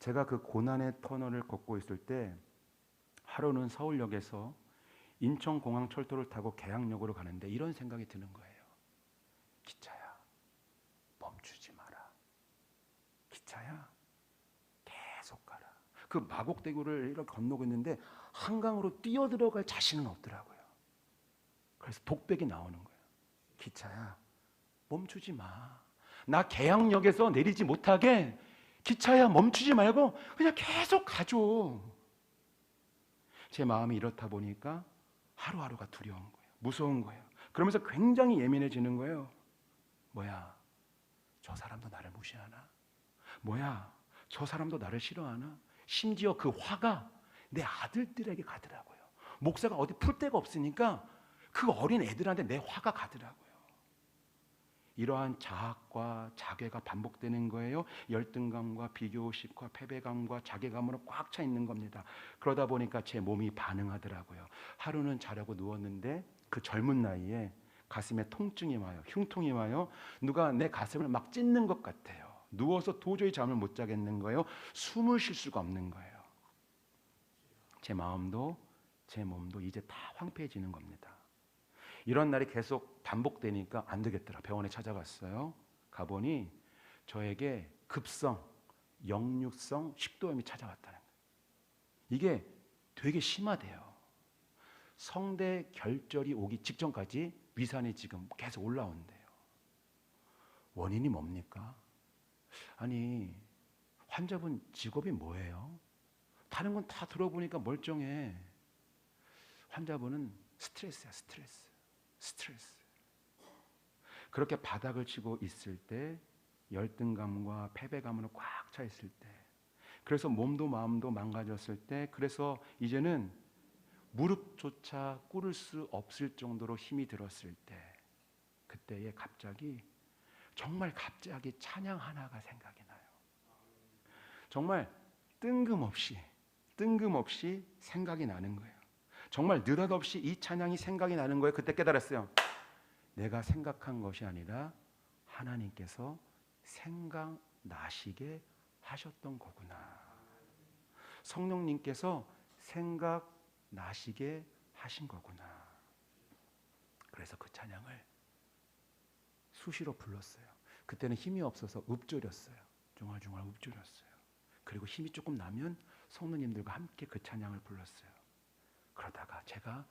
제가 그 고난의 터널을 걷고 있을 때 하루는 서울역에서 인천공항철도를 타고 계양역으로 가는데 이런 생각이 드는 거예요. 기차야, 멈추지 마라. 기차야, 계속 가라. 그 마곡대교를 이렇게 건너고 있는데 한강으로 뛰어들어갈 자신은 없더라고요. 그래서 독백이 나오는 거예요. 기차야, 멈추지 마. 나 계양역에서 내리지 못하게 기차야 멈추지 말고 그냥 계속 가줘. 제 마음이 이렇다 보니까 하루하루가 두려운 거예요. 무서운 거예요. 그러면서 굉장히 예민해지는 거예요. 뭐야, 저 사람도 나를 무시하나? 뭐야, 저 사람도 나를 싫어하나? 심지어 그 화가 내 아들들에게 가더라고요. 목사가 어디 풀 데가 없으니까 그 어린 애들한테 내 화가 가더라고요. 이러한 자학과 자괴가 반복되는 거예요. 열등감과 비교의식과 패배감과 자괴감으로 꽉 차 있는 겁니다. 그러다 보니까 제 몸이 반응하더라고요. 하루는 자려고 누웠는데 그 젊은 나이에 가슴에 통증이 와요. 흉통이 와요. 누가 내 가슴을 막 찢는 것 같아요. 누워서 도저히 잠을 못 자겠는 거예요. 숨을 쉴 수가 없는 거예요. 제 마음도 제 몸도 이제 다 황폐해지는 겁니다. 이런 날이 계속 반복되니까 안 되겠더라. 병원에 찾아갔어요. 가보니 저에게 급성 역류성 식도염이 찾아왔다는 거예요. 이게 되게 심하대요. 성대 결절이 오기 직전까지 위산이 지금 계속 올라온대요. 원인이 뭡니까? 아니, 환자분 직업이 뭐예요? 다른 건 다 들어보니까 멀쩡해. 환자분은 스트레스야, 스트레스. 그렇게 바닥을 치고 있을 때 열등감과 패배감으로 꽉 차 있을 때, 그래서 몸도 마음도 망가졌을 때, 그래서 이제는 무릎조차 꿇을 수 없을 정도로 힘이 들었을 때, 그때에 갑자기 정말 갑자기 찬양 하나가 생각이 나요. 정말 뜬금없이 생각이 나는 거예요. 정말 느닷없이 이 찬양이 생각이 나는 거예요. 그때 깨달았어요. 내가 생각한 것이 아니라 하나님께서 생각나시게 하셨던 거구나. 성령님께서 생각 나시게 하신 거구나. 그래서 그 찬양을 수시로 불렀어요. 그때는 힘이 없어서 읊조렸어요. 중얼중얼 읊조렸어요. 그리고 힘이 조금 나면 성도님들과 함께 그 찬양을 불렀어요. 그러다가 제가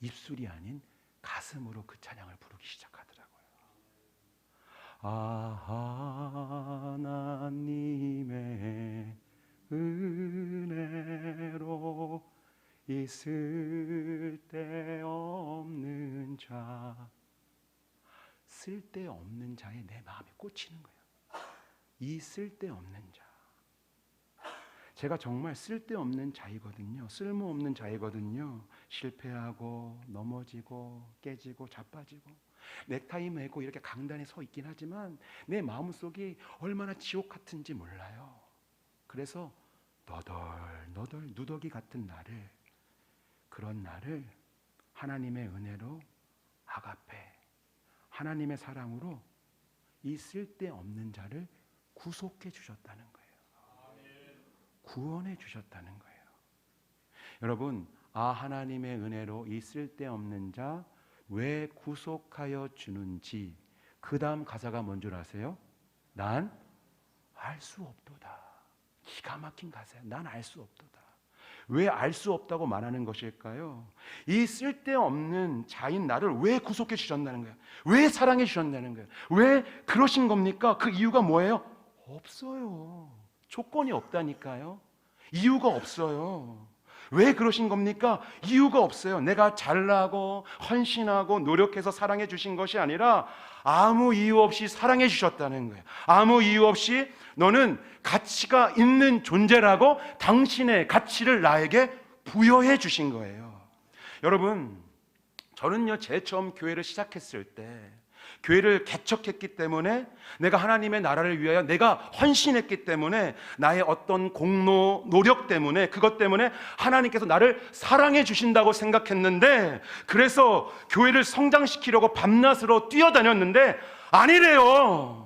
입술이 아닌 가슴으로 그 찬양을 부르기 시작하더라고요. 하나님의 은혜로 있을 데 없는 자, 쓸데없는 자에 내 마음이 꽂히는 거예요. 이 쓸데없는 자. 제가 정말 쓸데없는 자이거든요. 쓸모없는 자이거든요. 실패하고 넘어지고 깨지고 자빠지고 넥타이 매고 이렇게 강단에 서 있긴 하지만 내 마음속이 얼마나 지옥 같은지 몰라요. 그래서 너덜너덜 누더기 같은 나를, 그런 나를 하나님의 은혜로 아가페, 하나님의 사랑으로 이 쓸데없는 자를 구속해 주셨다는 거예요. 구원해 주셨다는 거예요. 여러분, 하나님의 은혜로 이 쓸데없는 자 왜 구속하여 주는지, 그 다음 가사가 뭔 줄 아세요? 난 알 수 없도다. 기가 막힌 가사예요. 난 알 수 없도다. 왜 알 수 없다고 말하는 것일까요? 이 쓸데없는 자인 나를 왜 구속해 주셨다는 거예요? 왜 사랑해 주셨다는 거예요? 왜 그러신 겁니까? 그 이유가 뭐예요? 없어요. 조건이 없다니까요. 이유가 없어요. 왜 그러신 겁니까? 이유가 없어요. 내가 잘나고 헌신하고 노력해서 사랑해 주신 것이 아니라 아무 이유 없이 사랑해 주셨다는 거예요. 아무 이유 없이 너는 가치가 있는 존재라고 당신의 가치를 나에게 부여해 주신 거예요. 여러분, 저는요, 제일 처음 교회를 시작했을 때, 교회를 개척했기 때문에, 내가 하나님의 나라를 위하여 내가 헌신했기 때문에, 나의 어떤 공로, 노력 때문에, 그것 때문에 하나님께서 나를 사랑해 주신다고 생각했는데, 그래서 교회를 성장시키려고 밤낮으로 뛰어다녔는데 아니래요.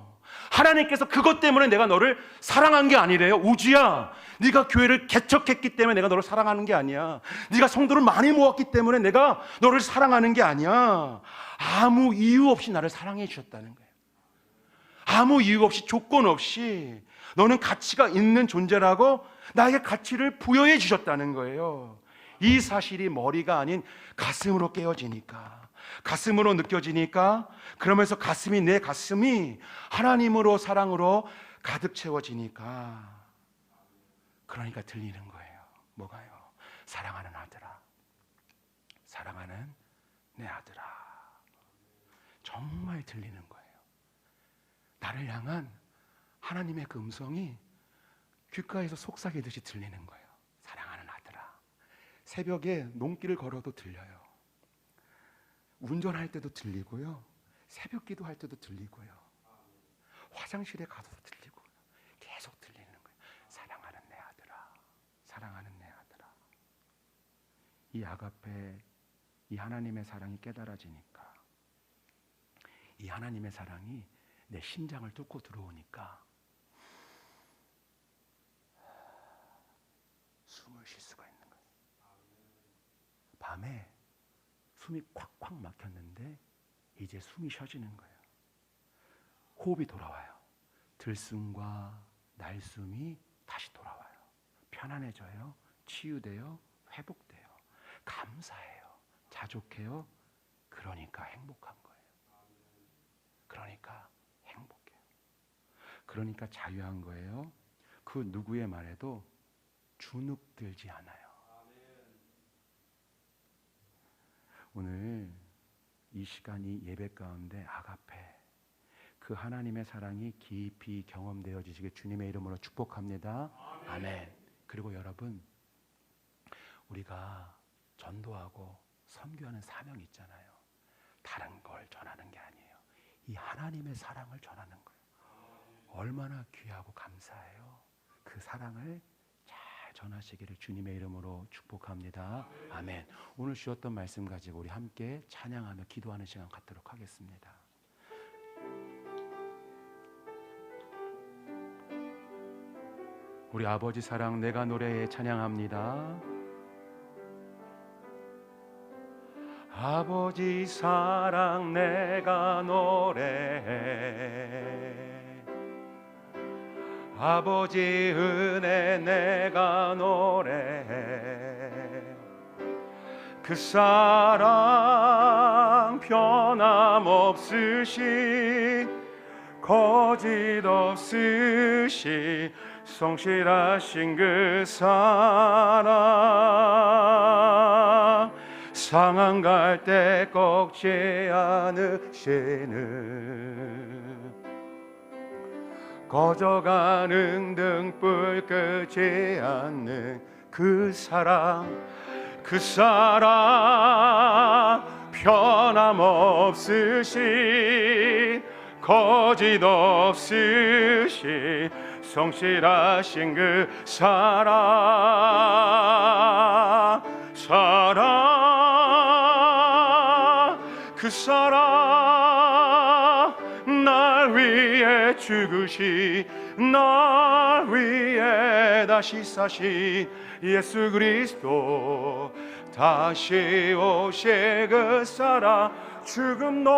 하나님께서 그것 때문에 내가 너를 사랑한 게 아니래요. 우주야, 네가 교회를 개척했기 때문에 내가 너를 사랑하는 게 아니야. 네가 성도를 많이 모았기 때문에 내가 너를 사랑하는 게 아니야. 아무 이유 없이 나를 사랑해 주셨다는 거예요. 아무 이유 없이, 조건 없이 너는 가치가 있는 존재라고 나에게 가치를 부여해 주셨다는 거예요. 이 사실이 머리가 아닌 가슴으로 깨어지니까, 가슴으로 느껴지니까, 그러면서 내 가슴이 하나님으로, 사랑으로 가득 채워지니까, 그러니까 들리는 거예요. 뭐가요? 사랑하는 아들아, 사랑하는 내 아들아. 정말 들리는 거예요. 나를 향한 하나님의 그 음성이 귓가에서 속삭이듯이 들리는 거예요. 사랑하는 아들아. 새벽에 농길을 걸어도 들려요. 운전할 때도 들리고요. 새벽 기도할 때도 들리고요. 화장실에 가서도 들리고 계속 들리는 거예요. 사랑하는 내 아들아, 사랑하는 내 아들아. 이 아가페, 이 하나님의 사랑이 깨달아지니까, 이 하나님의 사랑이 내 심장을 뚫고 들어오니까 숨을 쉴 수가 있는 거예요. 밤에 숨이 콱콱 막혔는데 이제 숨이 쉬어지는 거예요. 호흡이 돌아와요. 들숨과 날숨이 다시 돌아와요. 편안해져요. 치유돼요. 회복돼요. 감사해요. 자족해요. 그러니까 행복한 거예요. 그러니까 행복해요. 그러니까 자유한 거예요. 그 누구의 말에도 주눅들지 않아요. 오늘 이 시간, 이 예배 가운데 아가페, 그 하나님의 사랑이 깊이 경험되어지시길 주님의 이름으로 축복합니다. 아멘. 그리고 여러분, 우리가 전도하고 선교하는 사명이 있잖아요. 다른 걸 전하는 게 아니에요. 이 하나님의 사랑을 전하는 거예요. 얼마나 귀하고 감사해요. 그 사랑을 잘 전하시기를 주님의 이름으로 축복합니다. 아멘. 오늘 주셨던 말씀 가지고 우리 함께 찬양하며 기도하는 시간 갖도록 하겠습니다. 우리 아버지 사랑, 내가 노래에 찬양합니다. 아버지 사랑 내가 노래해. 아버지 은혜 내가 노래해. 그 사랑 변함없으신 거짓 없으신 성실하신 그 사랑 상한 갈 때 꺾지 않으시는 꺼져가는 등불 끄지 않는 그 사랑 변함없으신 거짓 없으신 성실하신 그 사랑 그 사랑 날 위해 죽으시 날 위해 다시 사신 예수 그리스도 다시 오실 그 사랑 죽음도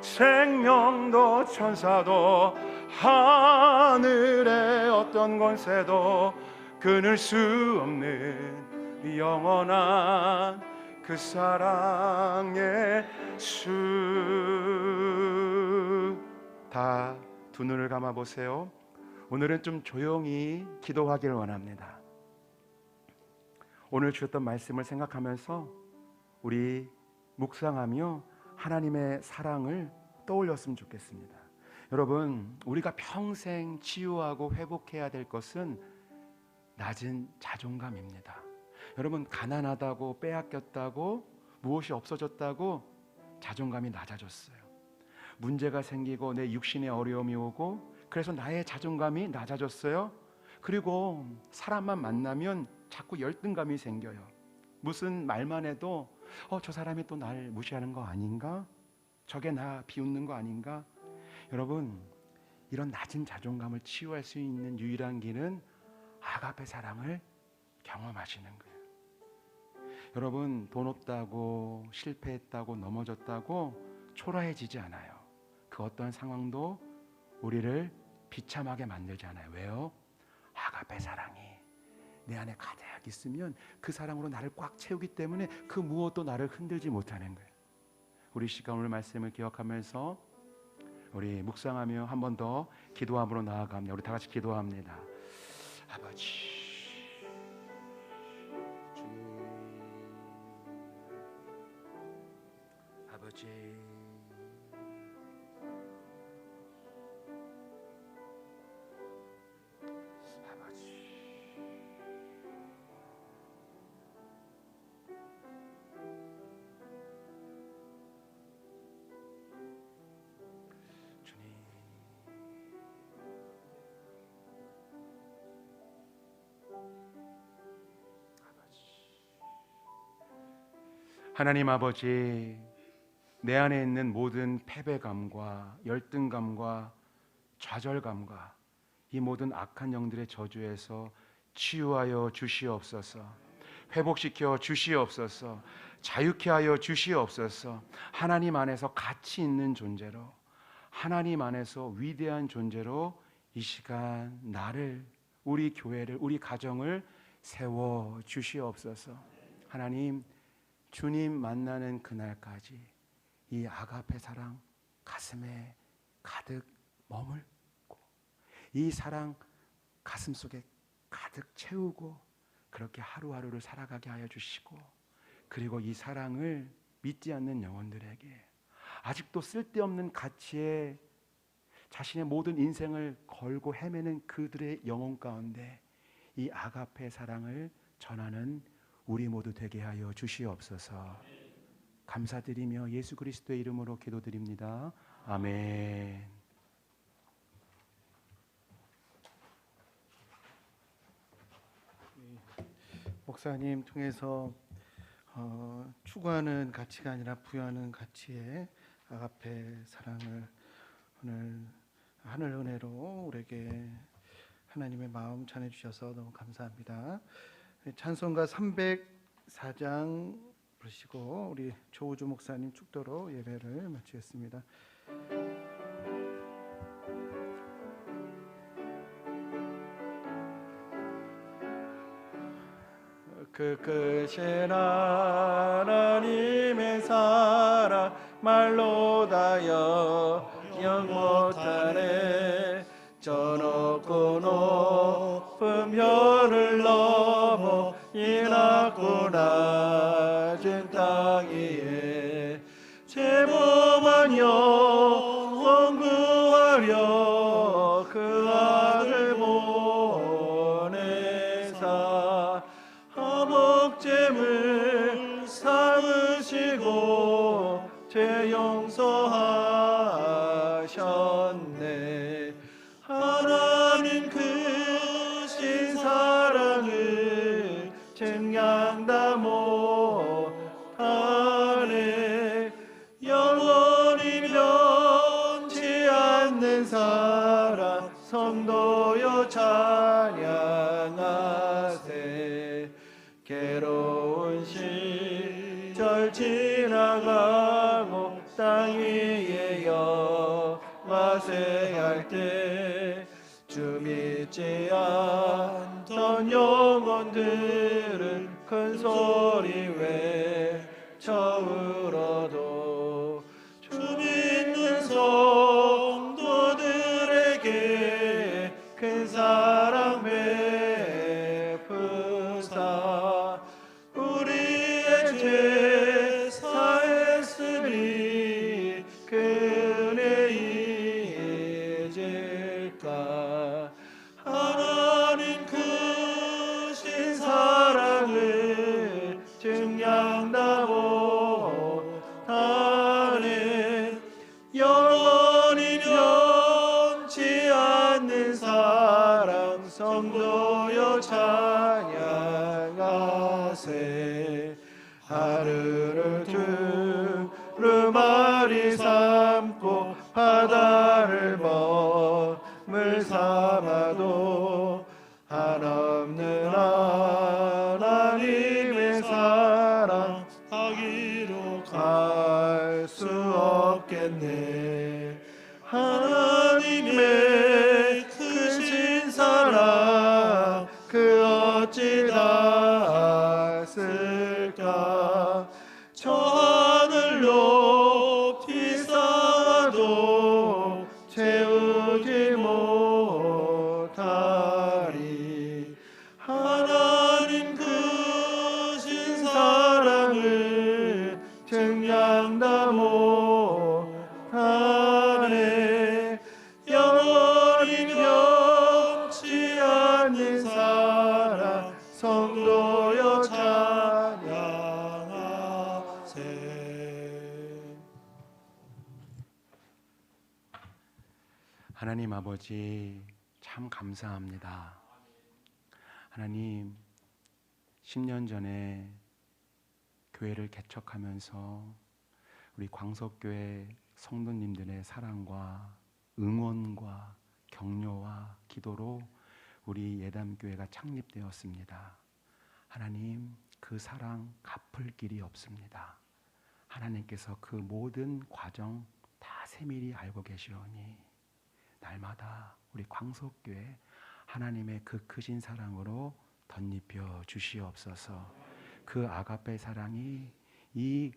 생명도 천사도 하늘의 어떤 권세도 끊을 수 없는 영원한 그 사랑의 수. 다 두 눈을 감아 보세요. 오늘은 좀 조용히 기도하기를 원합니다. 오늘 주셨던 말씀을 생각하면서 우리 묵상하며 하나님의 사랑을 떠올렸으면 좋겠습니다. 여러분, 우리가 평생 치유하고 회복해야 될 것은 낮은 자존감입니다. 여러분, 가난하다고 빼앗겼다고 무엇이 없어졌다고 자존감이 낮아졌어요. 문제가 생기고 내 육신에 어려움이 오고 그래서 나의 자존감이 낮아졌어요. 그리고 사람만 만나면 자꾸 열등감이 생겨요. 무슨 말만 해도 저 사람이 또 날 무시하는 거 아닌가? 저게 나 비웃는 거 아닌가? 여러분, 이런 낮은 자존감을 치유할 수 있는 유일한 길은 아가페 사랑을 경험하시는 거예요. 여러분, 돈 없다고 실패했다고 넘어졌다고 초라해지지 않아요. 그 어떤 상황도 우리를 비참하게 만들지 않아요. 왜요? 아가페 사랑이 내 안에 가득 있으면 그 사랑으로 나를 꽉 채우기 때문에 그 무엇도 나를 흔들지 못하는 거예요. 우리 시간 오늘 말씀을 기억하면서 우리 묵상하며 한 번 더 기도함으로 나아갑니다. 우리 다 같이 기도합니다. 아버지 아버지 주님 하나님 아버지, 내 안에 있는 모든 패배감과 열등감과 좌절감과 이 모든 악한 영들의 저주에서 치유하여 주시옵소서. 회복시켜 주시옵소서. 자유케 하여 주시옵소서. 하나님 안에서 가치 있는 존재로, 하나님 안에서 위대한 존재로 이 시간 나를, 우리 교회를, 우리 가정을 세워 주시옵소서. 하나님, 주님 만나는 그날까지 이 아가페 사랑 가슴에 가득 머물고 이 사랑 가슴 속에 가득 채우고 그렇게 하루하루를 살아가게 하여 주시고, 그리고 이 사랑을 믿지 않는 영혼들에게 아직도 쓸데없는 가치에 자신의 모든 인생을 걸고 헤매는 그들의 영혼 가운데 이 아가페 사랑을 전하는 우리 모두 되게 하여 주시옵소서. 감사드리며 예수 그리스도의 이름으로 기도드립니다. 아멘. 목사님 통해서 추구하는 가치가 아니라 부여하는 가치의 아가페 사랑을 오늘 하늘 은혜로 우리에게 하나님의 마음 전해 주셔서 너무 감사합니다. 찬송가 304장 부르시고 우리 조우주 목사님 축도로 예배를 마치겠습니다. 그 크신 하나님의 사랑 말로 다여 영 못하네. 저 높고 높은 별을 넘어 이 낮고 낮은 땅 위에 제 몸한 영혼 구하려 그 아들 보내사 화목제물 삼으시고 죄 용서하셨네. 하나님 크신 사랑을 증량다 못하네. 영원히 변치 않는 사랑 성도여 찬양하세. 괴로운 시절 지나가고 땅 위에 영화생할 때 주 믿지 않던 영혼들은 큰 소리 외쳐 울어도 주 믿는 성도들에게 큰 사랑 베푸사 우리의 죄 사했으니 그 은혜 잊을까. 하나님 크신 사랑을 증량다 못하네. 영원히 변치 않는 사랑 성도여 찬양하세. 하늘을 두루마리 삼고 바다를 머물 삼아도 한없는 하나님의 사랑 하기로 갈 수 없겠네. 하나님의 크신 사랑 그 어찌 닿았을까. 저 하늘 높이 쌓아도 채우지 못하리. 하나님 크신 사랑을 증량다 못하네. 영원히 변치 않는 사랑 성도여 찬양하세. 하나님 아버지 참 감사합니다. 하나님 10년 전에 교회를 개척하면서 우리 광석교회 성도님들의 사랑과 응원과 격려와 기도로 우리 예담교회가 창립되었습니다. 하나님 그 사랑 갚을 길이 없습니다. 하나님께서 그 모든 과정 다 세밀히 알고 계시오니 날마다 우리 광석교회 하나님의 그 크신 사랑으로 덧입혀 주시옵소서. 그 아가페 사랑이 이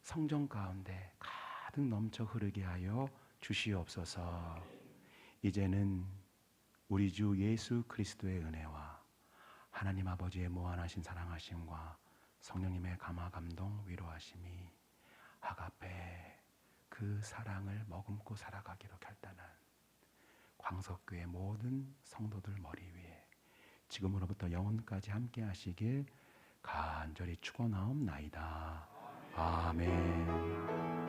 성전 가운데 가득 넘쳐 흐르게 하여 주시옵소서. 이제는 우리 주 예수 그리스도의 은혜와 하나님 아버지의 무한하신 사랑하심과 성령님의 감화 감동 위로하심이 아가페 그 사랑을 머금고 살아가기로 결단한 광석교회 모든 성도들 머리 위에 지금으로부터 영원까지 함께 하시길 간절히 축원하옵나이다. 아멘.